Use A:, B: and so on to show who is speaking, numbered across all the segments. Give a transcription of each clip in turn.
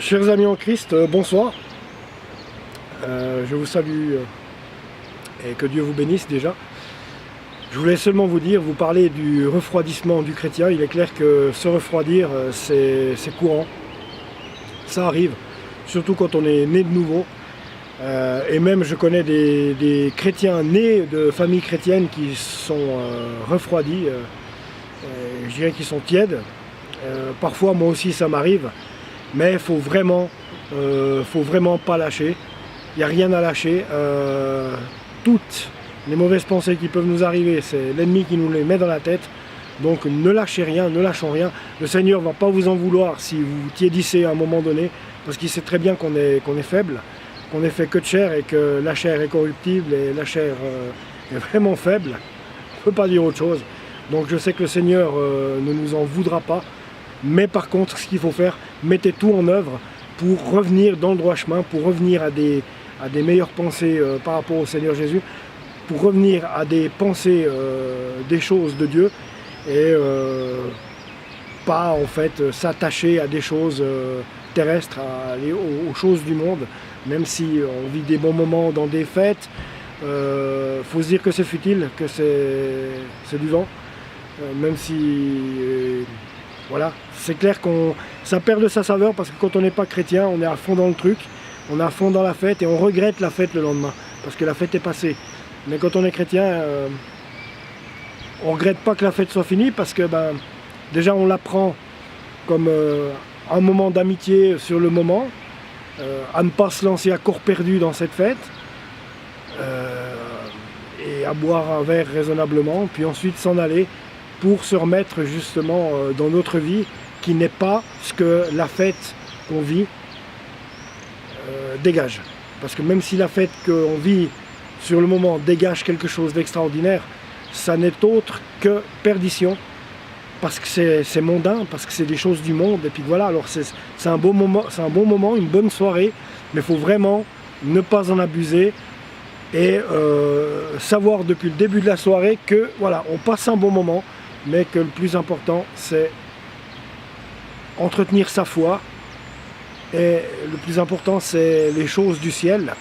A: Chers amis en Christ, bonsoir. Je vous salue et que Dieu vous bénisse déjà. Je voulais seulement vous parler du refroidissement du chrétien. Il est clair que se refroidir, c'est courant. Ça arrive, surtout quand on est né de nouveau. Et même je connais des chrétiens nés de familles chrétiennes qui sont refroidis, je dirais qu'ils sont tièdes. Parfois moi aussi ça m'arrive. Mais il faut vraiment pas lâcher. Il n'y a rien à lâcher. Toutes les mauvaises pensées qui peuvent nous arriver, c'est l'ennemi qui nous les met dans la tête. Donc ne lâchez rien, ne lâchons rien. Le Seigneur ne va pas vous en vouloir si vous tiédissez à un moment donné, parce qu'il sait très bien qu'on est faible, qu'on est fait que de chair et que la chair est corruptible et la chair est vraiment faible. On ne peut pas dire autre chose. Donc je sais que le Seigneur ne nous en voudra pas. Mais par contre, ce qu'il faut faire, mettez tout en œuvre pour revenir dans le droit chemin, pour revenir à des meilleures pensées par rapport au Seigneur Jésus, pour revenir à des pensées des choses de Dieu et pas en fait s'attacher à des choses terrestres, à aller aux choses du monde, même si on vit des bons moments dans des fêtes. Faut se dire que c'est futile, que c'est du vent, même si voilà, c'est clair que ça perd de sa saveur parce que quand on n'est pas chrétien, on est à fond dans le truc, on est à fond dans la fête et on regrette la fête le lendemain parce que la fête est passée. Mais quand on est chrétien, on ne regrette pas que la fête soit finie parce que déjà on la prend comme un moment d'amitié sur le moment, à ne pas se lancer à corps perdu dans cette fête et à boire un verre raisonnablement, puis ensuite s'en aller pour se remettre justement dans notre vie qui n'est pas ce que la fête qu'on vit dégage. Parce que même si la fête qu'on vit sur le moment dégage quelque chose d'extraordinaire, ça n'est autre que perdition, parce que c'est mondain, parce que c'est des choses du monde, et puis voilà, alors c'est un bon moment, une bonne soirée, mais il faut vraiment ne pas en abuser et savoir depuis le début de la soirée que voilà, on passe un bon moment, mais que le plus important c'est entretenir sa foi, et le plus important c'est les choses du ciel,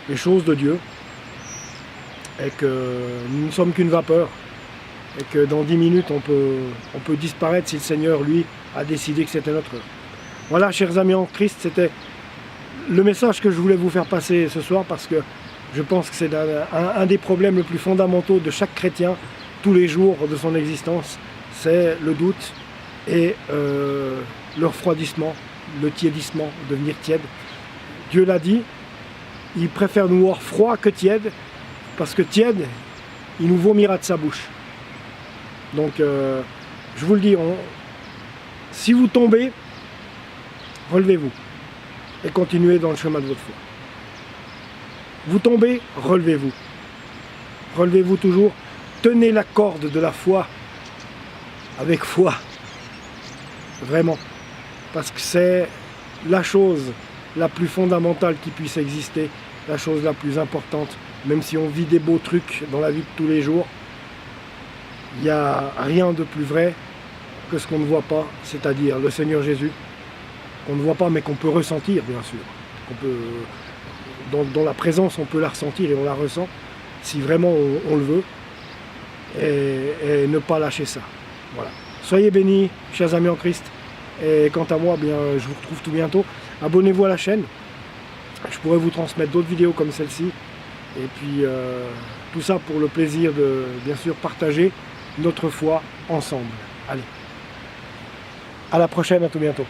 A: les choses de Dieu, et que nous ne sommes qu'une vapeur, et que dans 10 minutes on peut disparaître si le Seigneur lui a décidé que c'était notre heure. Voilà, chers amis en Christ, c'était le message que je voulais vous faire passer ce soir, parce que je pense que c'est un des problèmes les plus fondamentaux de chaque chrétien tous les jours de son existence, c'est le doute et le refroidissement, le tiédissement, devenir tiède. Dieu l'a dit, il préfère nous voir froid que tiède, parce que tiède, il nous vomira de sa bouche. Donc je vous le dis, si vous tombez, relevez-vous et continuez dans le chemin de votre foi. Vous tombez, relevez-vous. Relevez-vous toujours. Tenez la corde de la foi avec foi, vraiment, parce que c'est la chose la plus fondamentale qui puisse exister, la chose la plus importante. Même si on vit des beaux trucs dans la vie de tous les jours, il n'y a rien de plus vrai que ce qu'on ne voit pas, c'est-à-dire le Seigneur Jésus, qu'on ne voit pas mais qu'on peut ressentir bien sûr, dans la présence on peut la ressentir et on la ressent, si vraiment on le veut. Et ne pas lâcher ça. Voilà. Soyez bénis, chers amis en Christ. Et quant à moi, bien, je vous retrouve tout bientôt. Abonnez-vous à la chaîne. Je pourrais vous transmettre d'autres vidéos comme celle-ci. Et puis, tout ça pour le plaisir de, bien sûr, partager notre foi ensemble. Allez. À la prochaine, à tout bientôt.